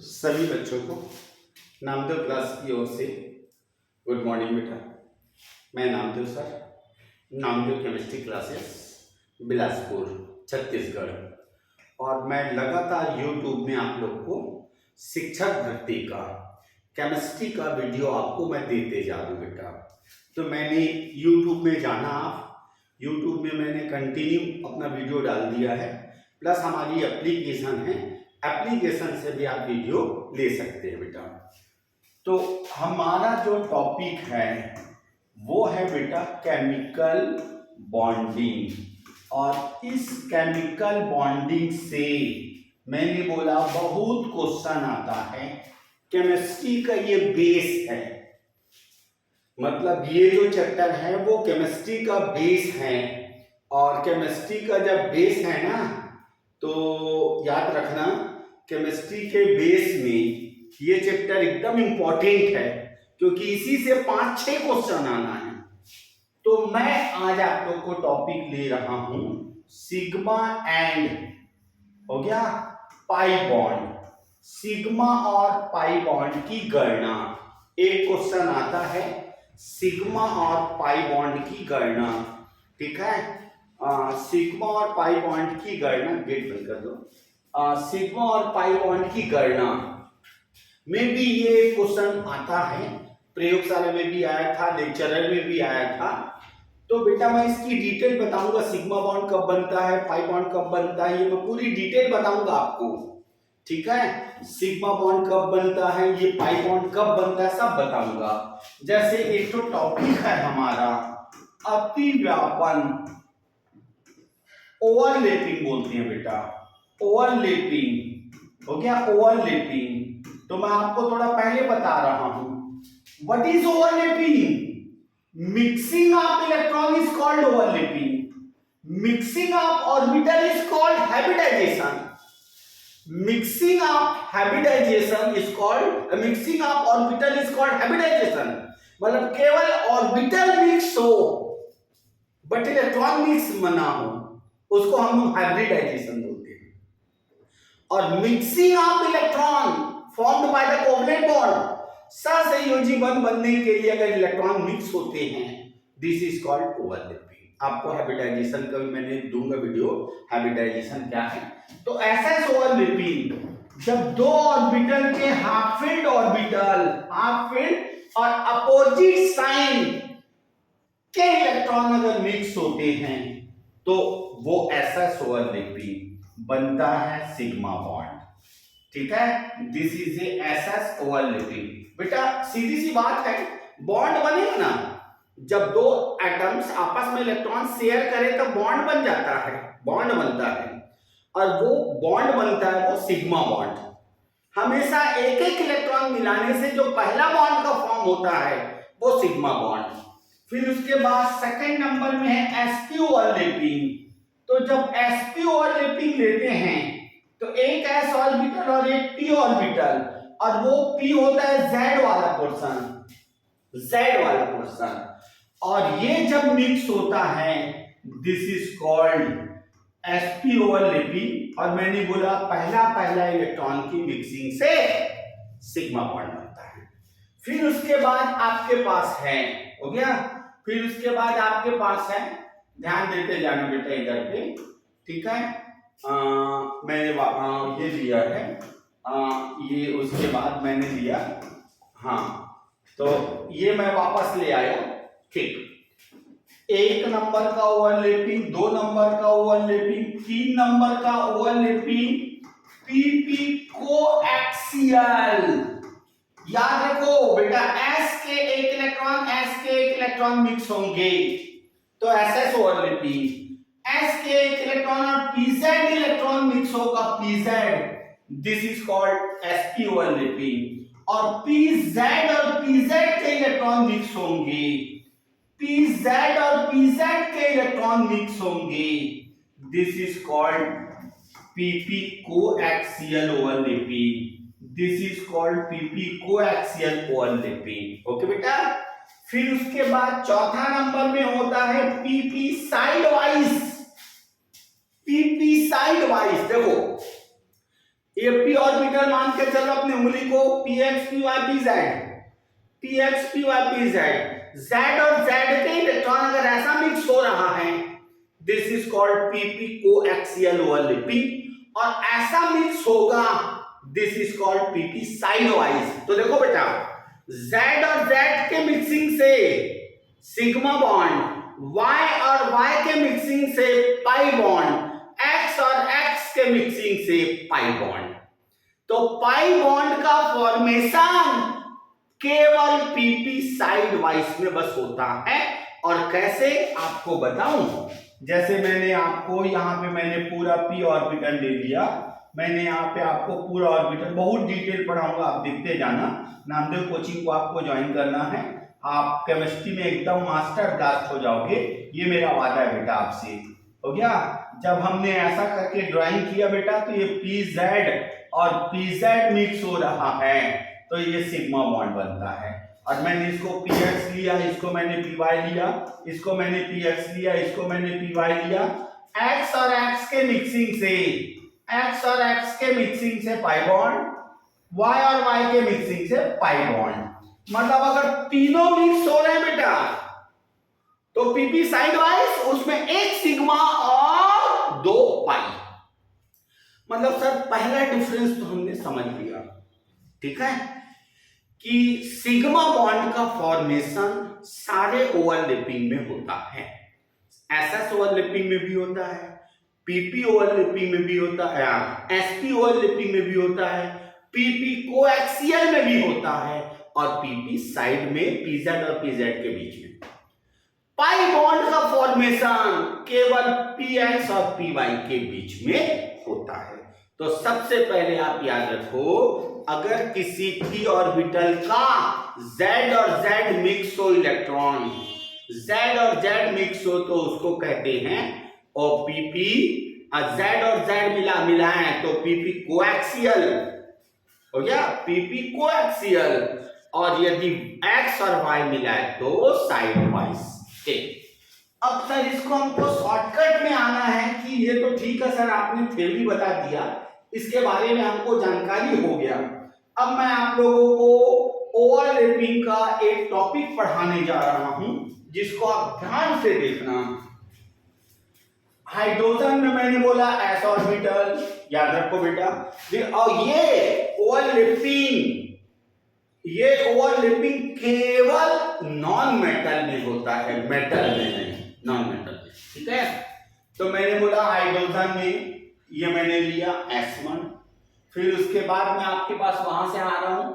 सभी बच्चों को नामदेव क्लास की ओर से गुड मॉर्निंग बेटा। मैं Namdev sir, Namdev chemistry classes Bilaspur Chhattisgarh, और मैं लगातार यूट्यूब में आप लोग को शिक्षक भर्ती का केमिस्ट्री का वीडियो आपको मैं देते जा रहा हूँ बेटा। तो मैंने यूट्यूब में जाना, आप यूट्यूब में मैंने कंटिन्यू अपना वीडियो डाल दिया है, प्लस हमारी एप्लीकेशन है, एप्लीकेशन से भी आप वीडियो ले सकते हैं बेटा। तो हमारा जो टॉपिक है वो है बेटा केमिकल बॉन्डिंग, और इस केमिकल बॉन्डिंग से मैंने बोला बहुत क्वेश्चन आता है। केमिस्ट्री का ये बेस है, मतलब ये जो चैप्टर है वो केमिस्ट्री का बेस है, और केमिस्ट्री का जब बेस है ना तो याद रखना केमिस्ट्री के बेस में ये चैप्टर एकदम इंपॉर्टेंट है, क्योंकि इसी से 5-6 क्वेश्चन आना है। तो मैं आज आप लोग को टॉपिक ले रहा हूं सिग्मा एंड हो गया पाई बॉन्ड, सिग्मा और पाई बॉन्ड की गणना। एक क्वेश्चन आता है सिग्मा और पाई बॉन्ड की गणना, ठीक है। सिग्मा और पाई बॉन्ड की गणना, गेट बंद कर दो। सिग्मा और पाई बॉन्ड की गणना में भी ये क्वेश्चन आता है, प्रयोगशाला में भी आया था, लेक्चरर में भी आया था। तो बेटा मैं इसकी डिटेल बताऊंगा, सिग्मा बॉन्ड कब बनता है, पाई बॉन्ड कब बनता है, ये मैं पूरी डिटेल बताऊंगा आपको, ठीक है। सिग्मा बॉन्ड कब बनता है, ये पाई बॉन्ड कब बनता है, सब बताऊंगा। जैसे एक तो टॉपिक है हमारा अतिव्यापन, ओवरलैपिंग बोलते हैं बेटा, ओवरलैपिंग हो गया, ओवरलैपिंग। तो मैं आपको थोड़ा पहले बता रहा हूं what is overlapping. Mixing of electron is called overlapping, mixing of orbital is called hybridisation, mixing of hybridisation is called, mixing of orbital is called hybridisation. मतलब केवल ऑर्बिटल मिक्स हो बट इलेक्ट्रॉन मिक्स ना हो, उसको हम hybridisation बोलते हैं। और mixing of electron formed by the covalent bond, सहसंयोजी बंध बनने के लिए अगर इलेक्ट्रॉन मिक्स होते हैं, दिस इज कॉल्ड ओवरलैपिंग। आपको हाइब्रिडाइजेशन का भी मैंने दूंगा वीडियो, हाइब्रिडाइजेशन क्या है। तो ऐसा ओवरलैपिंग जब दो ऑर्बिटल के half filled orbital, half field और अपोजिट साइन के इलेक्ट्रॉन अगर मिक्स होते हैं तो वो ऐसा ओवरलैपिंग बनता है सिग्मा बॉन्ड, ठीक है। This is a SS overlapping. बेटा सीधी सी बात है, बॉन्ड बनेगा ना, जब दो एटम्स आपस में इलेक्ट्रॉन शेयर करें तो बॉन्ड बन जाता है, बॉन्ड बनता है, और वो बॉन्ड बनता है वो सिग्मा बॉन्ड। हमेशा एक एक इलेक्ट्रॉन मिलाने से जो पहला बॉन्ड का फॉर्म होता है वो सिग्मा बॉन्ड। फिर उसके बाद सेकंड नंबर में है sp ओवरलैपिंग। तो जब sp ओवरलैपिंग लेते हैं तो एक s ऑर्बिटल और एक p ऑर्बिटल, और वो p होता है z वाला पोर्शन, z वाला पोर्शन, और ये जब मिक्स होता है this is called sp overlapping. और मैंने बोला पहला इलेक्ट्रॉन की मिक्सिंग से सिग्मा बॉन्ड बनता है। फिर उसके बाद आपके पास है, हो गया, फिर उसके बाद आपके पास है, ध्यान देते जाना बेटा इधर पे, ठीक है। मैंने ये लिया है, ये उसके बाद मैंने लिया, हाँ, तो ये मैं वापस ले आया, ठीक। 1 नंबर का ओवरलैपिंग, 2 नंबर का ओवरलैपिंग, 3 नंबर का ओवरलैपिंग, पीपी कोएक्सियल। याद रखो बेटा S के एक इलेक्ट्रॉन मिक्स होंगे तो SS ओवरलैपिंग, S के एक इलेक्ट्रॉन और PZ इलेक्ट्रॉन मिक्स होगा PZ, this is called sp overlapping. और PZ और PZ के इलेक्ट्रॉन मिक्स होंगे, PZ और PZ के इलेक्ट्रॉन मिक्स होंगे, this is called PP coaxial overlapping, this is called PP coaxial overlapping. Okay बेटा। फिर उसके बाद चौथा नंबर में होता है PP side wise, PP side wise. देखो ये p ऑर्बिटल मान के चलो अपनी उंगली को px py pz, px py pz, z और z के इलेक्ट्रॉन अगर ऐसा मिक्स हो रहा है, this is called pp coaxial overlapping, और ऐसा मिक्स होगा, this is called pp side wise. तो देखो बेटा, z और z के मिक्सिंग से सिग्मा बॉन्ड, y और y के मिक्सिंग से पाई बॉन्ड, x और x के मिक्सिंग से पाई बॉन्ड। तो पाई बॉन्ड का फॉर्मेशन केवल pp साइड वाइज में बस होता है। और कैसे आपको बताऊं, जैसे मैंने आपको यहाँ पे मैंने पूरा p ऑर्बिटल ले लिया, मैंने यहाँ पे आपको पूरा ऑर्बिटल बहुत डिटेल पढ़ाऊंगा, आप देखते जाना। नामदेव कोचिंग को आपको ज्वाइन करना है, आप केमिस्ट्री में एकदम मास्टर ब्लास्ट हो जाओगे, ये मेरा वादा है बेटा आपसे। हो गया? जब हमने ऐसा करके ड्राइंग किया बेटा, तो ये pz और pz मिक्स हो रहा है, तो ये सिग्मा बॉन्ड बनता है। और मैंने इसको px लिया, इसको मैंने py लिया, इसको मैंने px लिया, इसको मैंने py लिया, x और x के मिक्सिंग से, x और x के मिक्सिंग से पाई बॉन्ड, y और y के मिक्सिंग से पाई बॉन्ड। मतलब अगर तीनों मिक्स हो रहे हैं बेटा, तो pp साइड वाइज, उसमें एक सिग्मा और दो पाई। मतलब सर पहला डिफरेंस तो हमने समझ लिया, ठीक है, कि सिग्मा बॉन्ड का फॉर्मेशन सारे ओवरलैपिंग में होता है। एसएस ओवरलैपिंग में भी होता है, पीपी ओवरलैपिंग में भी होता है, एसपी ओवरलैपिंग में भी होता है, पीपी कोएक्सियल में भी होता है, और पीपी साइड में पीजेड और पीजेड के बीच में। पाई बॉन्ड का फॉर्मेशन केवल px और py के बीच में होता है। तो सबसे पहले आप याद रखो, अगर किसी p ऑर्बिटल का z और z मिक्स हो, इलेक्ट्रॉन z और z मिक्स हो, तो उसको कहते हैं और pp, z और z मिलाएं तो pp कोएक्सियल हो गया, pp कोएक्सियल, और यदि x और y मिलाए तो साइड वाइज। अब सर इसको हमको शॉर्टकट में आना है कि ये तो ठीक है सर, आपने थ्योरी बता दिया, इसके बारे में हमको जानकारी हो गया। अब मैं आप लोगों को ओवरलैपिंग का एक टॉपिक पढ़ाने जा रहा हूं, जिसको आप ध्यान से देखना। हाइड्रोजन में मैंने बोला s ऑर्बिटल, याद रखो बेटा। और ये ओवरलैपिंग केवल नॉन मेटल में होता है, मेटल में नहीं, नॉन मेटल में, ठीक है। तो मैंने बोला हाइड्रोजन में ये मैंने लिया S1, फिर उसके बाद मैं आपके पास वहां से आ रहा हूं